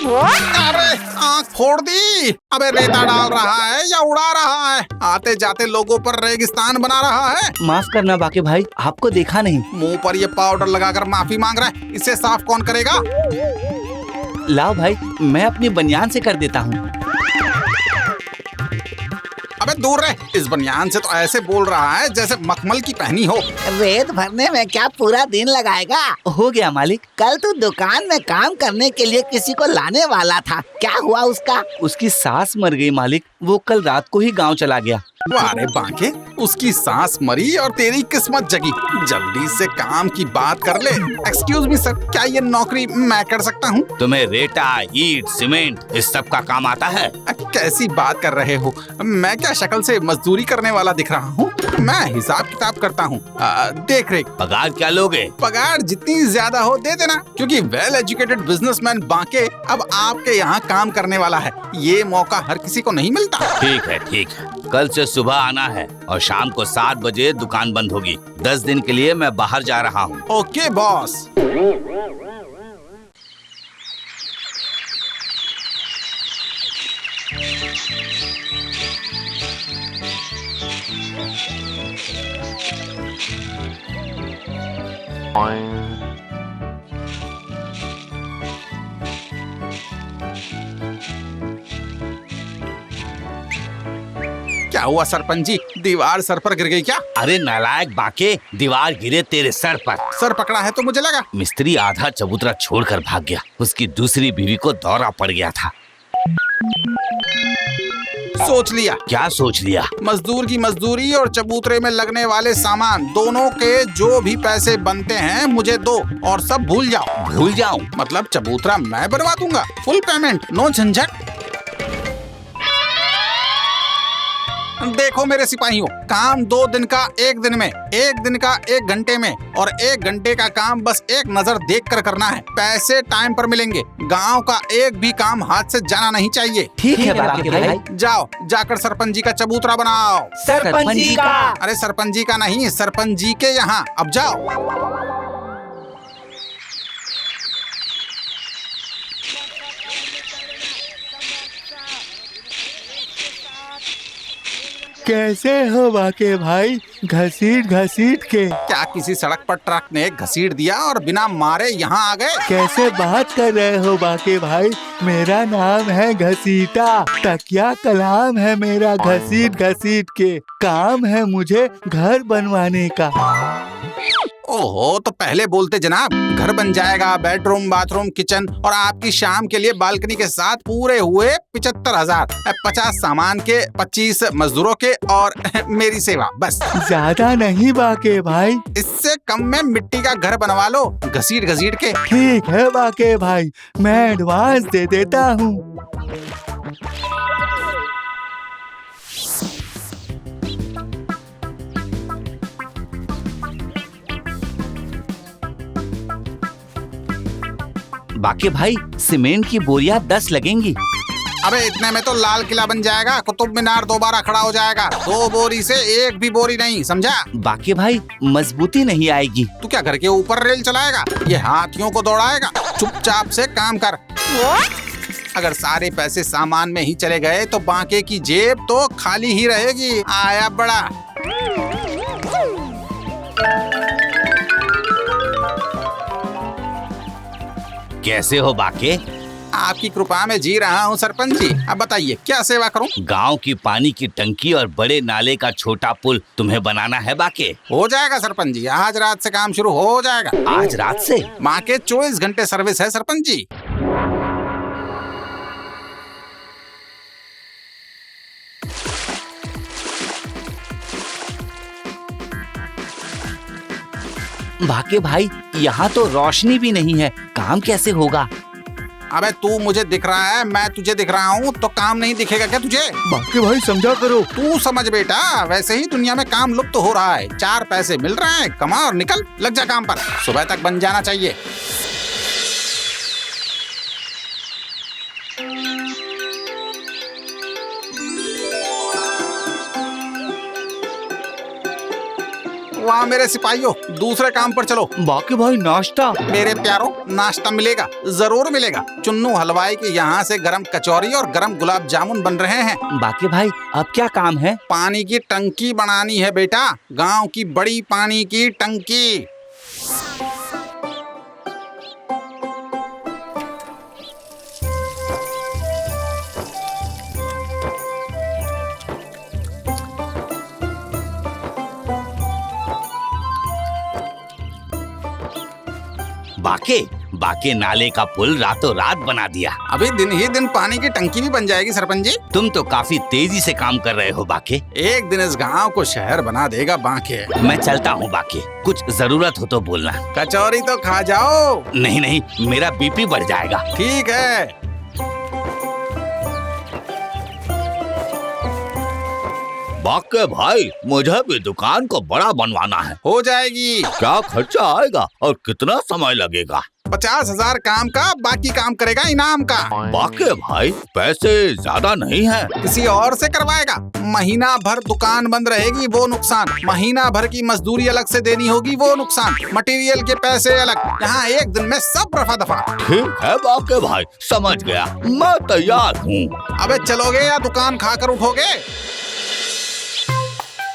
अरे आँख फोड़ दी। अबे रेता डाल रहा है या उड़ा रहा है? आते जाते लोगों पर रेगिस्तान बना रहा है। माफ करना बाके भाई, आपको देखा नहीं। मुंह पर ये पाउडर लगाकर माफी मांग रहा है, इसे साफ कौन करेगा? लाओ भाई, मैं अपनी बनियान से कर देता हूँ। अबे दूर रहे, इस बनियान से तो ऐसे बोल रहा है जैसे मखमल की पहनी हो। रेत भरने में क्या पूरा दिन लगाएगा? हो गया मालिक। कल तू दुकान में काम करने के लिए किसी को लाने वाला था, क्या हुआ उसका? उसकी सास मर गई मालिक, वो कल रात को ही गांव चला गया। वारे बांके, उसकी सांस मरी और तेरी किस्मत जगी। जल्दी से काम की बात कर ले। एक्सक्यूज मी सर, क्या ये नौकरी मैं कर सकता हूँ? तुम्हें रेता, ईंट, सीमेंट इस सब का काम आता है? कैसी बात कर रहे हो? मैं क्या शक्ल से मजदूरी करने वाला दिख रहा हूँ? मैं हिसाब किताब करता हूँ, देख रेख। पगार क्या लोगे? पगार जितनी ज्यादा हो दे देना, क्योंकि वेल एजुकेटेड बिजनेसमैन बांके अब आपके यहाँ काम करने वाला है। ये मौका हर किसी को नहीं मिलता। ठीक है ठीक है, कल से सुबह आना है और शाम को 7 बजे दुकान बंद होगी। 10 दिन के लिए मैं बाहर जा रहा हूँ। Okay boss. क्या हुआ सरपंच जी, दीवार सर पर गिर गई क्या? अरे नालायक बाके, दीवार गिरे तेरे सर पर। सर पकड़ा है तो मुझे लगा। मिस्त्री आधा चबूतरा छोड़कर भाग गया। उसकी दूसरी बीवी को दौरा पड़ गया था। सोच लिया। क्या सोच लिया? मजदूर की मजदूरी और चबूतरे में लगने वाले सामान दोनों के जो भी पैसे बनते हैं मुझे दो और सब भूल जाओ। भूल जाऊं? मतलब चबूतरा मैं बनवा दूंगा, फुल पेमेंट, नो झंझट। देखो मेरे सिपाहियों, काम 2 दिन का 1 दिन में, 1 दिन का 1 घंटे में और 1 घंटे का काम बस एक नजर देखकर करना है। पैसे टाइम पर मिलेंगे। गांव का एक भी काम हाथ से जाना नहीं चाहिए। ठीक है बाके भाई। जाओ, जाकर सरपंच जी का चबूतरा बनाओ। सरपंच जी का? अरे सरपंच जी का नहीं, सरपंच जी के यहाँ। अब जाओ। कैसे हो बाके भाई, घसीट घसीट के? क्या किसी सड़क पर ट्रक ने घसीट दिया और बिना मारे यहाँ आ गए? कैसे बात कर रहे हो बाके भाई, मेरा नाम है घसीटा। तकिया कलाम है मेरा, घसीट घसीट के। काम है मुझे घर बनवाने का। ओहो, तो पहले बोलते जनाब। घर बन जाएगा, बेडरूम, बाथरूम, किचन और आपकी शाम के लिए बालकनी के साथ पूरे हुए 75,000। 50 सामान के, 25 मजदूरों के और मेरी सेवा, बस। ज्यादा नहीं बाके भाई। इससे कम में मिट्टी का घर बनवा लो, घसीट घसीट के। ठीक है बाके भाई, मैं एडवांस दे देता हूँ। बाके भाई, सीमेंट की बोरियां 10 लगेंगी। अबे इतने में तो लाल किला बन जाएगा, कुतुब मीनार दोबारा खड़ा हो जाएगा। 2 बोरी से 1 भी बोरी नहीं, समझा? बाके भाई, मजबूती नहीं आएगी। तू क्या घर के ऊपर रेल चलाएगा? ये हाथियों को दौड़ाएगा। चुपचाप से काम कर। अगर सारे पैसे सामान में ही चले गए तो बांके की जेब तो खाली ही रहेगी। आया बड़ा। कैसे हो बाके? आपकी कृपा में जी रहा हूँ सरपंच जी। अब बताइए क्या सेवा करूँ? गांव की पानी की टंकी और बड़े नाले का छोटा पुल तुम्हें बनाना है बाके। हो जाएगा सरपंच जी, आज रात से काम शुरू हो जाएगा। आज रात से? माँ के 24 घंटे सर्विस है सरपंच जी। बाके भाई, यहाँ तो रोशनी भी नहीं है, काम कैसे होगा? अबे तू मुझे दिख रहा है, मैं तुझे दिख रहा हूँ, तो काम नहीं दिखेगा क्या तुझे? बाके भाई समझा करो। तू समझ बेटा, वैसे ही दुनिया में काम लुप्त हो रहा है। 4 पैसे मिल रहे हैं, कमा और निकल, लग जा काम पर। सुबह तक बन जाना चाहिए। आओ मेरे सिपाहियों, दूसरे काम पर चलो। बाकी भाई नाश्ता। मेरे प्यारों, नाश्ता मिलेगा, जरूर मिलेगा। चुन्नू हलवाई के यहाँ से गरम कचौरी और गरम गुलाब जामुन बन रहे हैं। बाकी भाई अब क्या काम है? पानी की टंकी बनानी है बेटा, गांव की बड़ी पानी की टंकी। बाके बाके नाले का पुल रातों रात बना दिया। अभी दिन ही दिन पानी की टंकी भी बन जाएगी सरपंच जी। तुम तो काफी तेजी से काम कर रहे हो बाके। एक दिन इस गांव को शहर बना देगा बांके। मैं चलता हूँ बाके, कुछ जरूरत हो तो बोलना। कचौरी तो खा जाओ। नहीं नहीं, मेरा बीपी बढ़ जाएगा। ठीक है। बाके भाई, मुझे भी दुकान को बड़ा बनवाना है। हो जाएगी। क्या खर्चा आएगा और कितना समय लगेगा? 50,000 काम का, बाकी काम करेगा इनाम का। बाके भाई, पैसे ज्यादा नहीं है। किसी और से करवाएगा। महीना भर दुकान बंद रहेगी वो नुकसान, महीना भर की मजदूरी अलग से देनी होगी वो नुकसान, मटेरियल के पैसे अलग। यहाँ एक दिन में सब रफा दफा। ठीक है बाके भाई, समझ गया, मैं तैयार हूँ। अबे चलोगे या दुकान खाकर उठोगे?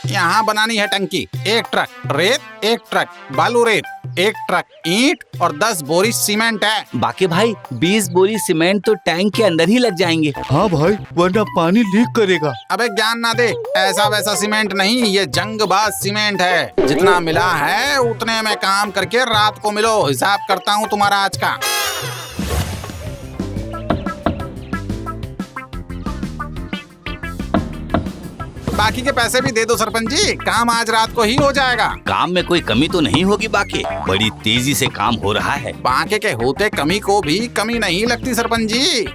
यहाँ बनानी है टंकी। 1 ट्रक रेत, 1 ट्रक बालू रेत, 1 ट्रक ईंट और 10 बोरी सीमेंट है। बाकी भाई 20 बोरी सीमेंट तो टैंक के अंदर ही लग जाएंगे। हाँ भाई, वरना पानी लीक करेगा। अबे ज्ञान ना दे, ऐसा वैसा सीमेंट नहीं, ये जंगबाज सीमेंट है। जितना मिला है उतने में काम करके रात को मिलो, हिसाब करता हूँ तुम्हारा आज का। बाकी के पैसे भी दे दो सरपंच जी, काम आज रात को ही हो जाएगा। काम में कोई कमी तो नहीं होगी बाके? बड़ी तेजी से काम हो रहा है। बाकी के होते कमी को भी कमी नहीं लगती सरपंच जी।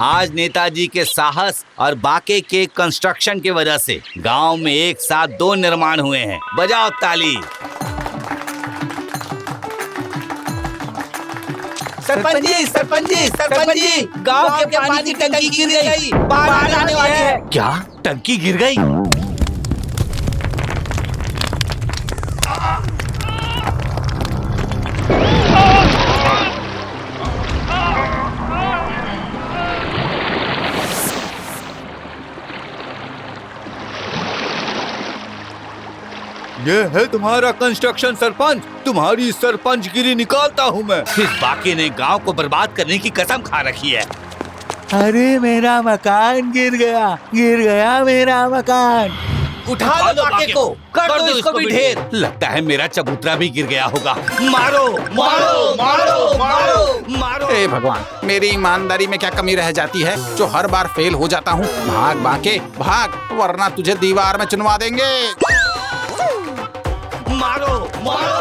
आज नेताजी के साहस और बाके के कंस्ट्रक्शन की वजह से गांव में एक साथ 2 निर्माण हुए हैं। बजाओ ताली। सरपंच जी, सरपंच जी, सरपंच जी, गांव के पानी की टंकी गिर गई, बाढ़ आने वाली है। क्या टंकी गिर गई? ये है तुम्हारा कंस्ट्रक्शन सरपंच, तुम्हारी सरपंचगिरी निकालता हूँ मैं। इस बाके ने गांव को बर्बाद करने की कसम खा रखी है। अरे मेरा मकान गिर गया मेरा मकान। उठा लो बाके को, कर दो इसको भी ढेर। लगता है मेरा चबूतरा भी गिर गया होगा। मारो मारो मारो मारो मारो। हे भगवान, मेरी ईमानदारी में क्या कमी रह जाती है जो हर बार फेल हो जाता हूँ। भाग बाके भाग, वरना तुझे दीवार में चुनवा देंगे। मारो मारो